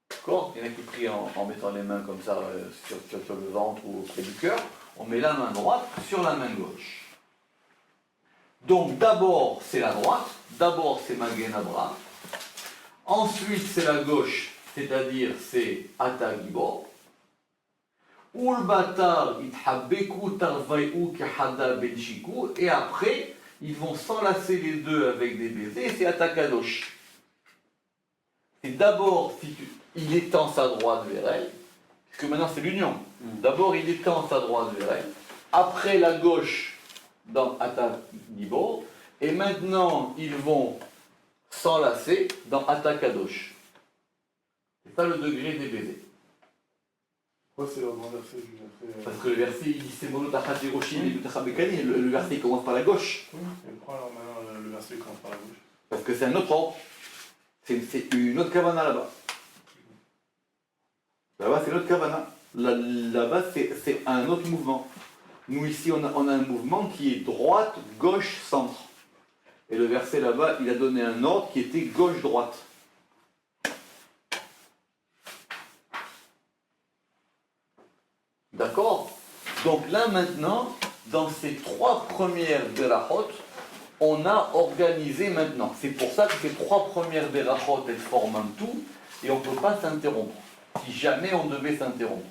D'accord ? Il y en a qui prient en mettant les mains comme ça sur le ventre ou auprès du cœur. On met la main droite sur la main gauche. Donc d'abord c'est la droite, d'abord c'est Magen Abraham. Ensuite c'est la gauche, c'est-à-dire c'est Ata Gibor. Ulbatar ithabeku tarvaiu kehada benchiku. Et après, ils vont s'enlacer les deux avec des baisers, et c'est Ata Kadosh. Et d'abord, il étend sa droite vers elle, puisque maintenant c'est l'union. D'abord, il étend sa droite vers elle. Après, la gauche dans Ata Gibor. Et maintenant, ils vont s'enlacer dans Ata Kadosh. C'est ça le degré des baisers. Pourquoi c'est le bon verset du verset Parce que le verset, il dit c'est Monotachat Hiroshim et Lutachat Bekani. Le verset commence par la gauche. Oui, et pourquoi alors maintenant le verset commence par la gauche? Parce que c'est un autre ordre. C'est une autre kavana là-bas. Là-bas, c'est l'autre kavana. Là-bas, c'est un autre mouvement. Nous, ici, on a un mouvement qui est droite, gauche, centre. Et le verset là-bas, il a donné un ordre qui était gauche-droite. D'accord? Donc là, maintenant, dans ces trois premières berachot, on a organisé maintenant. C'est pour ça que ces trois premières berachot, elles forment un tout, et on ne peut pas s'interrompre. Si jamais on devait s'interrompre.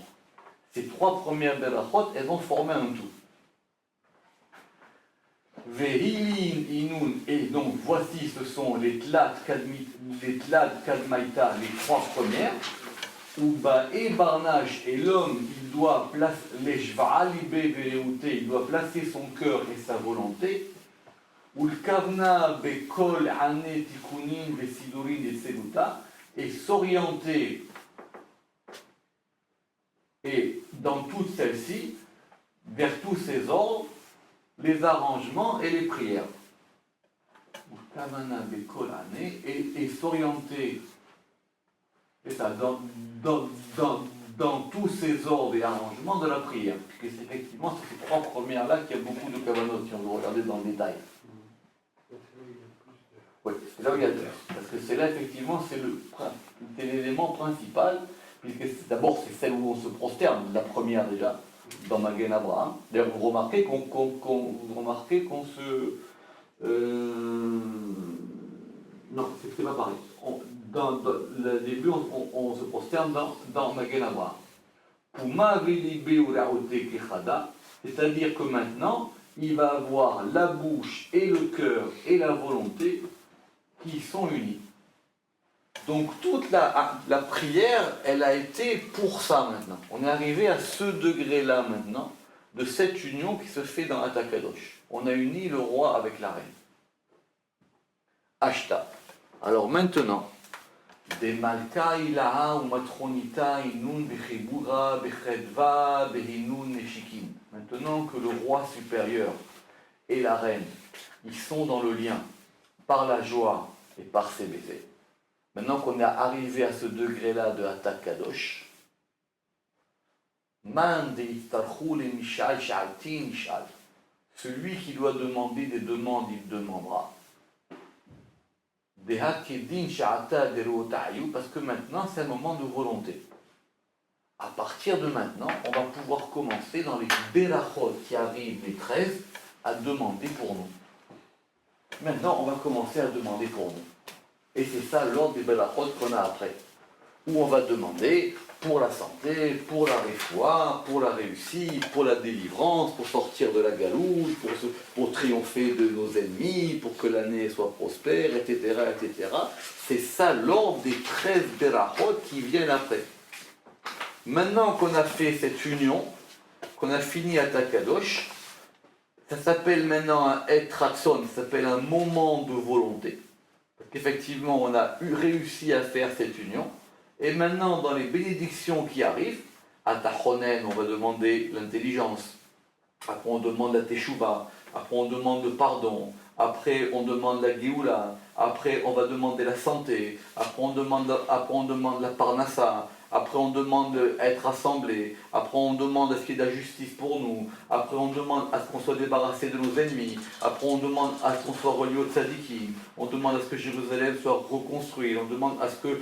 Ces trois premières berachot, elles ont formé un tout. Vehilin, Inun, et donc voici, ce sont les Tlad Kadmaïta, les trois premières. Uba et Barnage, et l'homme, il doit placer son cœur et sa volonté. Ulkavna bekol ane tikunin vesidurin et seluta, et s'orienter et dans toutes celles-ci vers tous ces ordres, les arrangements et les prières. Ulkavna bekol ane, et s'orienter. Et ça, dans tous ces ordres et arrangements de la prière. Puisque c'est effectivement ces trois premières-là qu'il y a beaucoup de kavanot, si on veut regarder dans le détail. Oui, c'est là où il y a le parce que c'est là, effectivement, c'est l'élément principal, puisque d'abord, c'est celle où on se prosterne, la première déjà, dans Magen Abraham. D'ailleurs, vous remarquez qu'on se... Non, c'est pas pareil. Dans le début, on se prosterne dans Magen Abraham. C'est-à-dire que maintenant, il va avoir la bouche et le cœur et la volonté qui sont unis. Donc toute la prière, elle a été pour ça maintenant. On est arrivé à ce degré-là maintenant, de cette union qui se fait dans Ata Kadosh. On a uni le roi avec la reine. Ashta. Alors maintenant, de Malka ilaha ou matronita inun bechibura bechedva behinun neshikin. Maintenant que le roi supérieur et la reine, ils sont dans le lien par la joie et par ses baisers. Maintenant qu'on est arrivé à ce degré-là de Ata Kadosh, man de istarchou le mishal sha'alti nishal. Celui qui doit demander des demandes, il demandera. Parce que maintenant c'est un moment de volonté. À partir de maintenant, on va pouvoir commencer dans les berachot qui arrivent, les 13, à demander pour nous. Maintenant, on va commencer à demander pour nous. Et c'est ça l'ordre des Belachot qu'on a après. Où on va demander pour la santé, pour la réfoua, pour la réussite, pour la délivrance, pour sortir de la galoute, pour triompher de nos ennemis, pour que l'année soit prospère, etc., etc. C'est ça l'ordre des 13 Belachot qui viennent après. Maintenant qu'on a fait cette union, qu'on a fini à Takadosh, ça s'appelle maintenant un Et Ratson, ça s'appelle un moment de volonté. Parce qu'effectivement, on a réussi à faire cette union. Et maintenant, dans les bénédictions qui arrivent, à Tachonen, on va demander l'intelligence. Après, on demande la Teshuvah. Après, on demande le pardon. Après, on demande la Géoula. Après, on va demander la santé. Après, on demande la Parnassa. Après, on demande être rassemblés. Après, on demande à ce qu'il y ait de la justice pour nous. Après, on demande à ce qu'on soit débarrassé de nos ennemis. Après, on demande à ce qu'on soit relié au tzadikim. On demande à ce que Jérusalem soit reconstruite. On demande à ce que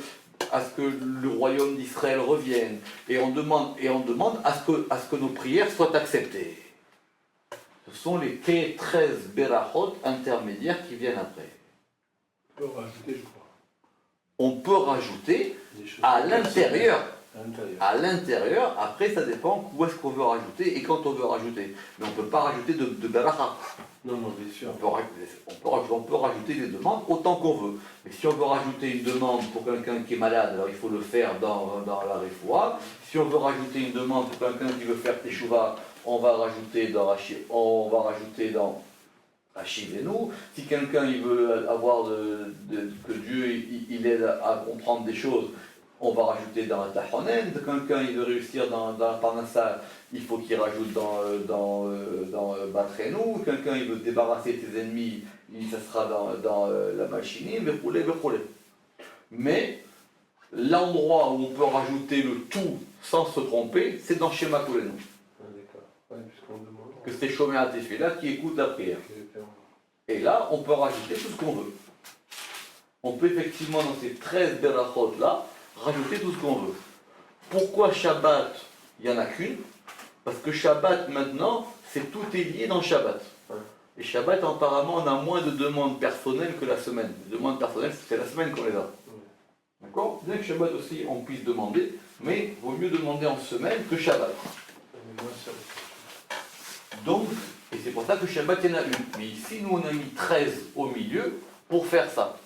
le royaume d'Israël revienne. Et on demande à ce que nos prières soient acceptées. Ce sont les 13 berachot intermédiaires qui viennent après. On peut rajouter, je crois. On peut rajouter à l'intérieur. À l'intérieur. À l'intérieur, après ça dépend où est-ce qu'on veut rajouter et quand on veut rajouter. Mais on ne peut pas rajouter de beracha. Non, bien sûr. On peut rajouter des demandes autant qu'on veut. Mais si on veut rajouter une demande pour quelqu'un qui est malade, alors il faut le faire dans la réfoua. Si on veut rajouter une demande pour quelqu'un qui veut faire teshuva, on va rajouter dans Hachivenu. Si quelqu'un il veut avoir que Dieu il aide à comprendre des choses, on va rajouter dans la Tachonen. Quelqu'un il veut réussir dans la Parnassa, il faut qu'il rajoute dans Batrenu. Quelqu'un il veut se débarrasser de ses ennemis, ça sera dans la machine, mais l'endroit où on peut rajouter le tout sans se tromper, c'est dans Shema Kolenu. D'accord. Ouais, puisqu'on demande. Que c'est Shomer Tefila qui écoute la prière. Et là, on peut rajouter tout ce qu'on veut. On peut effectivement, dans ces 13 berachot là, rajouter tout ce qu'on veut. Pourquoi Shabbat, il n'y en a qu'une? Parce que Shabbat, maintenant, tout est lié dans Shabbat. Et Shabbat, apparemment, on a moins de demandes personnelles que la semaine. Les demandes personnelles, c'est la semaine qu'on les a. D'accord? Bien que Shabbat aussi, on puisse demander, mais il vaut mieux demander en semaine que Shabbat. Donc, et c'est pour ça que Shabbat, il y en a une. Mais ici, nous, on a mis 13 au milieu pour faire ça.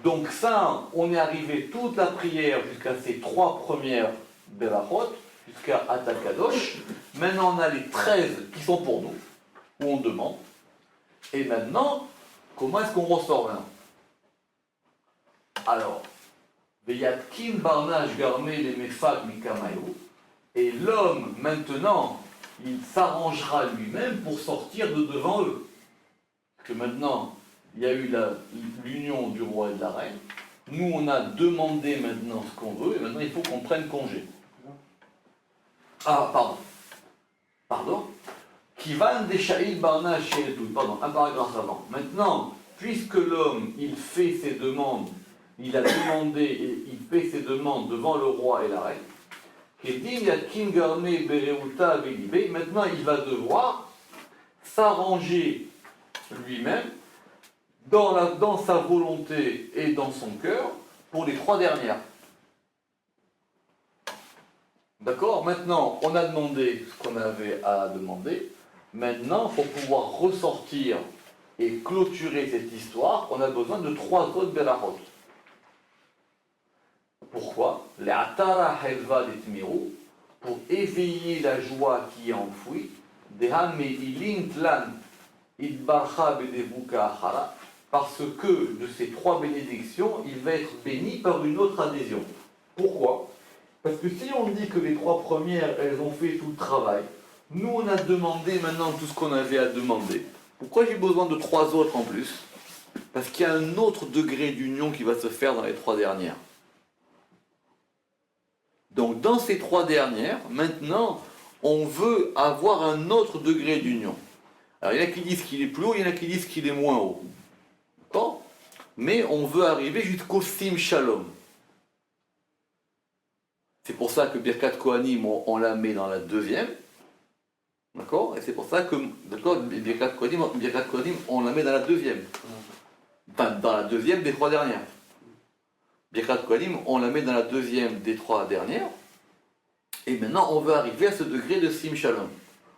Donc ça, on est arrivé toute la prière jusqu'à ces 3 premières berachot, jusqu'à Atakadosh. Maintenant, on a les 13 qui sont pour nous, où on demande. Et maintenant, comment est-ce qu'on ressort maintenant? Alors, Veyatkin barnage garmé les mefag mikamayo. Et l'homme, maintenant, il s'arrangera lui-même pour sortir de devant eux. Parce que maintenant, il y a eu l'union du roi et de la reine. Nous, on a demandé maintenant ce qu'on veut, et maintenant, il faut qu'on prenne congé. Ah, pardon. Kivan deshaïl barna sheretou. Pardon, un paragraphe avant. Maintenant, puisque l'homme, il fait ses demandes, il a demandé, et il fait ses demandes devant le roi et la reine, maintenant, il va devoir s'arranger lui-même dans sa volonté et dans son cœur pour les 3 dernières. D'accord? Maintenant, on a demandé ce qu'on avait à demander. Maintenant, pour pouvoir ressortir et clôturer cette histoire, on a besoin de 3 autres berachot. Pourquoi? Pour éveiller la joie qui est enfouie, parce que de ces 3 bénédictions, il va être béni par une autre adhésion. Pourquoi? Parce que si on dit que les 3 premières, elles ont fait tout le travail, nous on a demandé maintenant tout ce qu'on avait à demander. Pourquoi j'ai besoin de 3 autres en plus? Parce qu'il y a un autre degré d'union qui va se faire dans les 3 dernières. Donc dans ces 3 dernières, maintenant, on veut avoir un autre degré d'union. Alors il y en a qui disent qu'il est plus haut, il y en a qui disent qu'il est moins haut. D'accord? Mais on veut arriver jusqu'au Sim Shalom. C'est pour ça que Birkat Kohanim, on la met dans la 2e. D'accord? Et c'est pour ça que, d'accord, Birkat Kohanim, on la met dans la deuxième. Enfin, dans la deuxième des trois dernières. Birkat Kohanim, on la met dans la deuxième des trois dernières. Et maintenant, on veut arriver à ce degré de Sim Shalom.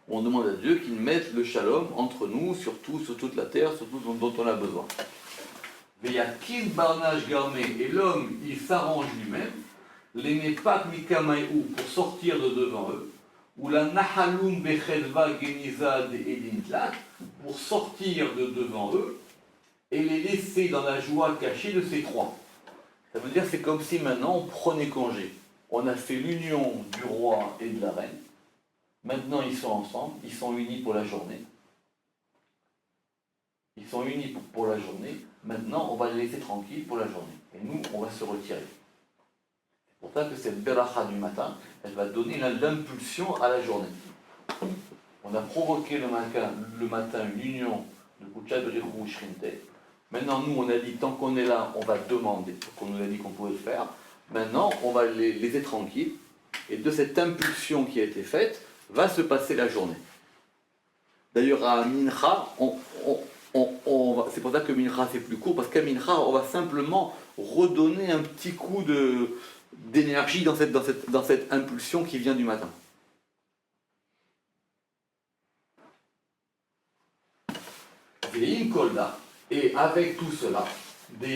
On demande à Dieu qu'il mette le Shalom entre nous, surtout sur toute la terre, sur tout ce dont on a besoin. Mais Yakin Barnage Garmé, et l'homme, il s'arrange lui-même, les Nepak Mikamaïou, pour sortir de devant eux, ou la Nahalum Bechedva Genizad et Lintlat, pour sortir de devant eux, et les laisser dans la joie cachée de ces trois. Ça veut dire c'est comme si maintenant on prenait congé. On a fait l'union du roi et de la reine. Maintenant ils sont ensemble, ils sont unis pour la journée. Ils sont unis pour la journée. Maintenant on va les laisser tranquilles pour la journée. Et nous on va se retirer. C'est pour ça que cette beracha du matin, elle va donner l'impulsion à la journée. On a provoqué le matin une union de Kuchad Berichou Shrinte. Maintenant, nous, on a dit, tant qu'on est là, on va demander, parce qu'on nous a dit qu'on pouvait le faire. Maintenant, on va les laisser tranquilles. Et de cette impulsion qui a été faite, va se passer la journée. D'ailleurs, à Mincha, c'est pour ça que Mincha, c'est plus court, parce qu'à Mincha, on va simplement redonner un petit coup d'énergie dans cette impulsion qui vient du matin. Et avec tout cela, que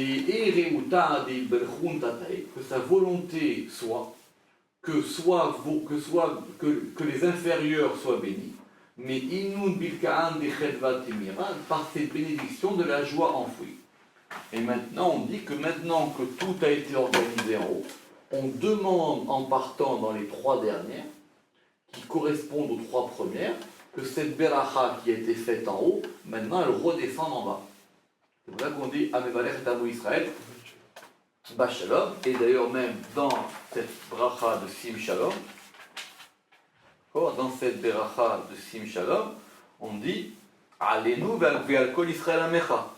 sa volonté soit que les inférieurs soient bénis, mais par ces bénédictions de la joie enfouie. Et maintenant, on dit que maintenant que tout a été organisé en haut, on demande en partant dans les trois dernières, qui correspondent aux trois premières, que cette beracha qui a été faite en haut, maintenant elle redescende en bas. C'est pour ça qu'on dit Amevalech et Amo Israël, Bashalom, et d'ailleurs même dans cette beracha de Sim Shalom, dans cette beracha de Sim Shalom, on dit Alenu ve'al kol Israël amecha.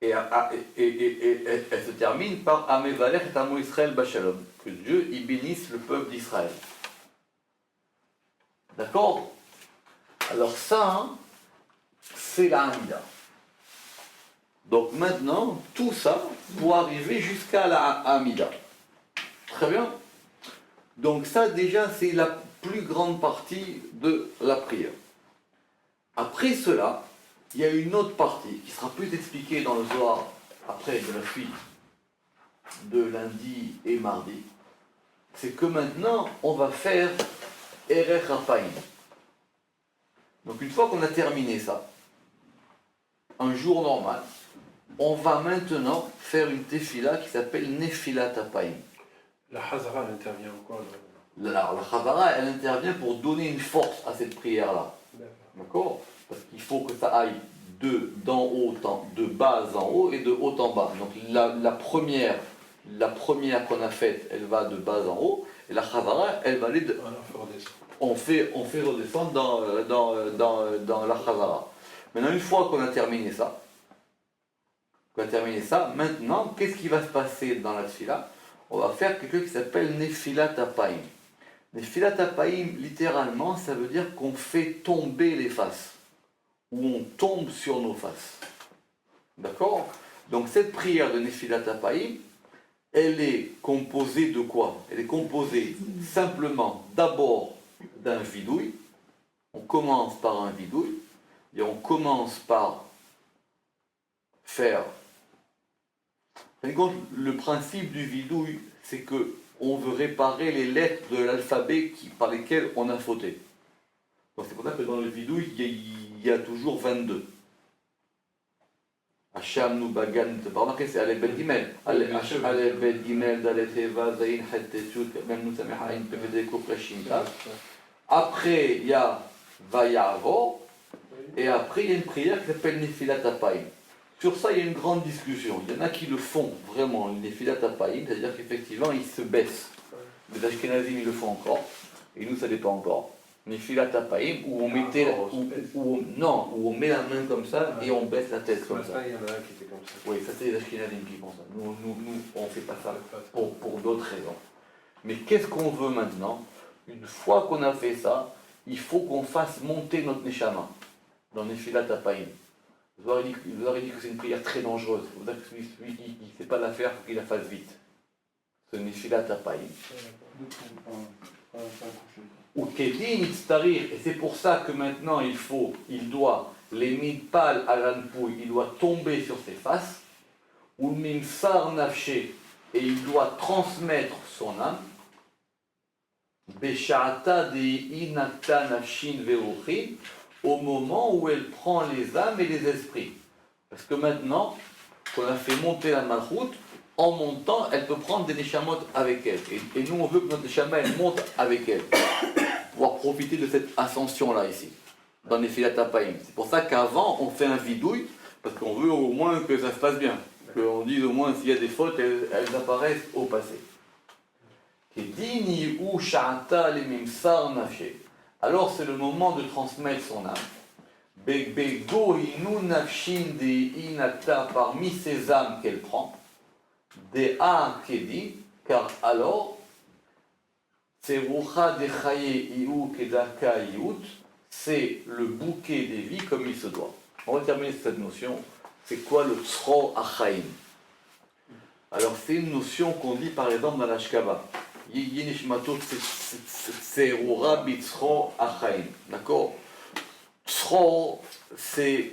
Et elle se termine par Amevalech et Amo Israël Bashalom, que Dieu y bénisse le peuple d'Israël. D'accord? Alors ça, c'est la Hamida. Donc maintenant, tout ça pour arriver jusqu'à la Hamida. Très bien? Donc ça déjà, c'est la plus grande partie de la prière. Après cela, il y a une autre partie qui sera plus expliquée dans le Zohar après de la suite de lundi et mardi. C'est que maintenant, on va faire Erech Hapaim. Donc une fois qu'on a terminé ça, un jour normal, on va maintenant faire une tefila qui s'appelle Nefilat Hapaim. La Hazara, elle intervient en quoi La Hazara, elle intervient pour donner une force à cette prière-là. D'accord? Parce qu'il faut que ça aille de bas en haut et de haut en bas. Donc la première qu'on a faite, elle va de bas en haut, et la Hazara, elle va aller de... On fait redescendre dans la Hazara. Maintenant, une fois qu'on a terminé ça, maintenant, qu'est-ce qui va se passer dans la Tfila? On va faire quelque chose qui s'appelle Nefilat Hapaim. Nefilat Hapaim, littéralement, ça veut dire qu'on fait tomber les faces, ou on tombe sur nos faces. D'accord? Donc cette prière de Nefilat Hapaim, elle est composée de quoi? Elle est composée simplement d'abord d'un vidouille. On commence par un vidouille, et on commence par faire. Le principe du vidouille, c'est que on veut réparer les lettres de l'alphabet par lesquelles on a fauté. Donc c'est pour ça que dans le vidouille, il y a toujours 22. Hacham nou bagan, remarquez, c'est Alef Bet Gimel. Alef Bet Gimel, Dalet Eva, Zayin, Het Tetut, même nous Samecha, Ain, Pevede, Kopreshim, Après, il y a Vayavo, et après, il y a une prière qui s'appelle Nefilat Hapaim. Sur ça, il y a une grande discussion. Il y en a qui le font vraiment, les Nefilat Hapaim, c'est-à-dire qu'effectivement, ils se baissent. Les Ashkenazim, ils le font encore, et nous, ça dépend encore. Nefilat Hapaim, où on mettait, où on met la main comme ça, et on baisse la tête comme ça. Il y en a un qui était comme ça. Oui, ça c'est les Ashkenazim qui font ça. Nous, on ne fait pas ça pour d'autres raisons. Mais qu'est-ce qu'on veut maintenant? une fois qu'on a fait ça, il faut qu'on fasse monter notre Neshama dans Nefilat Apayim. Vous aurez dit que c'est une prière très dangereuse. Vous savez que celui qui ne sait pas la faire, il faut qu'il la fasse vite. Ce Nefilat Apayim. Ou Kedin Itztarir, et c'est pour ça que maintenant il doit, les midpal à l'anpouille, il doit tomber sur ses faces, ou Mimsar Nafché, et il doit transmettre son âme, Besha'ata de Inakta Nafshin Veruchin, au moment où elle prend les âmes et les esprits. Parce que maintenant qu'on a fait monter la Malchut, en montant, elle peut prendre des Neshamot avec elle. Et nous, on veut que notre Neshama, elle monte avec elle. Pouvoir profiter de cette ascension-là, ici, dans les Nefilat Apayim. C'est pour ça qu'avant, on fait un vidouille, parce qu'on veut au moins que ça se passe bien. Qu'on dise au moins s'il y a des fautes, elles apparaissent au passé. Alors c'est le moment de transmettre son âme. Parmi ces âmes qu'elle prend, car alors, c'est le bouquet des vies comme il se doit. On va terminer cette notion. C'est quoi le Tzro Achaim? Alors c'est une notion qu'on dit par exemple dans la Shkaba. Yinishmatot Tserura Bitzro Achaim. D'accord? Tzro, c'est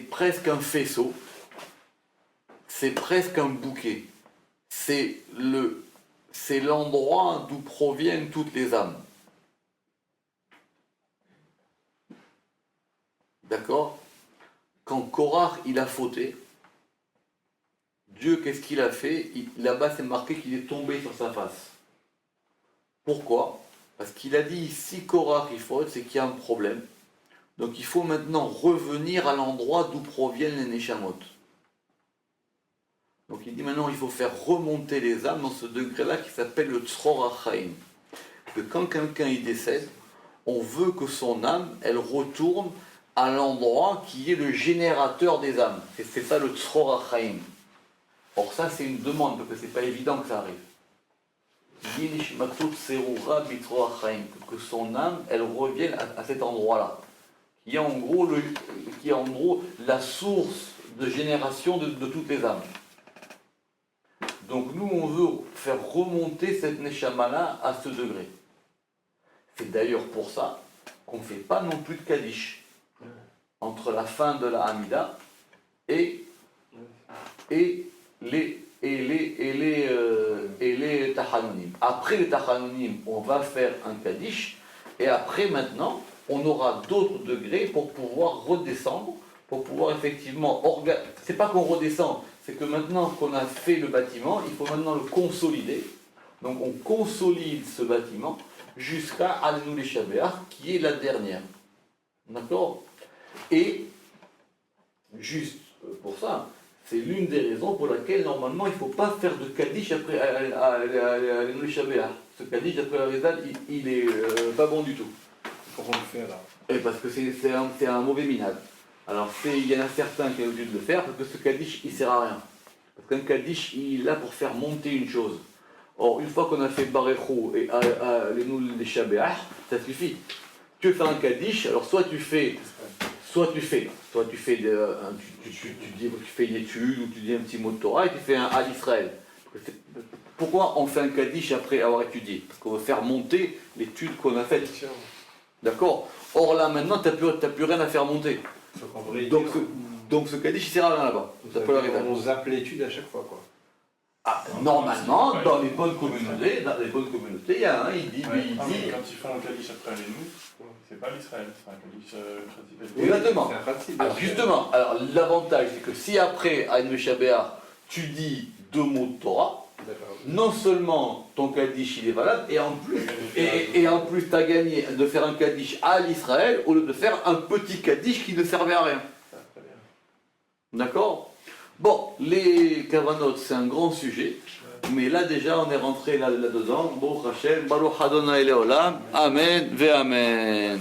presque un faisceau, c'est presque un bouquet. C'est l'endroit d'où proviennent toutes les âmes. D'accord? Quand Korach il a fauté, Dieu qu'est-ce qu'il a fait? Là-bas c'est marqué qu'il est tombé sur sa face. Pourquoi? Parce qu'il a dit si Korach il faute, c'est qu'il y a un problème. Donc il faut maintenant revenir à l'endroit d'où proviennent les Neshamot. Donc il dit maintenant il faut faire remonter les âmes dans ce degré-là qui s'appelle le Tzror Achaim. Que quand quelqu'un y décède, on veut que son âme, elle retourne à l'endroit qui est le générateur des âmes. Et c'est ça le Tzror Achaim. Or ça c'est une demande, parce que c'est pas évident que ça arrive. Que son âme, elle revienne à cet endroit-là. Qui est en gros la source de génération de toutes les âmes. Donc nous on veut faire remonter cette Neshama-là à ce degré. C'est d'ailleurs pour ça qu'on ne fait pas non plus de Kaddish entre la fin de la Hamida et les Tachanonim. Après les Tachanonim, on va faire un Kaddish, et après maintenant, on aura d'autres degrés pour pouvoir redescendre, pour pouvoir effectivement c'est pas qu'on redescend, c'est que maintenant qu'on a fait le bâtiment, il faut maintenant le consolider. Donc on consolide ce bâtiment jusqu'à Alenu les Shabéach, qui est la dernière. D'accord? Et juste pour ça, c'est l'une des raisons pour laquelle normalement il ne faut pas faire de Kaddish après Alenu les Shabéach. Ce Kaddish après la Rizal, il est pas bon du tout. Comment on le fait alors? Et parce que c'est un mauvais minad. Alors il y en a certains qui ont obligé de le faire parce que ce Kaddish il ne sert à rien. Parce qu'un Kaddish il est là pour faire monter une chose. Or une fois qu'on a fait Barechou et Alenu les Shabéach, ça suffit. Tu veux faire un Kaddish, alors soit tu fais une étude ou tu dis un petit mot de Torah et tu fais un Al Israël. Pourquoi on fait un Kaddish après avoir étudié? Parce qu'on veut faire monter l'étude qu'on a faite. D'accord? Or là maintenant, tu n'as plus rien à faire monter. Donc ce Kaddish il sert à rien là-bas. On zappe l'étude à chaque fois quoi. Ah, normalement, dans les bonnes communautés, il y a un, il dit. Quand ils font un Kaddish après Alenu, c'est pas l'Israël, c'est un Kaddish pratique. Exactement. Alors justement, l'avantage c'est que si après Alenu Shabéach, tu dis 2 mots de Torah, non seulement ton Kaddish il est valable, et en plus tu as gagné de faire un Kaddish à l'Israël au lieu de faire un petit Kaddish qui ne servait à rien. D'accord? Bon, les Kavanot c'est un grand sujet, mais là déjà on est rentré là-dedans. Baruch Hashem, Baruch Adonai Leolam, Amen ve Amen.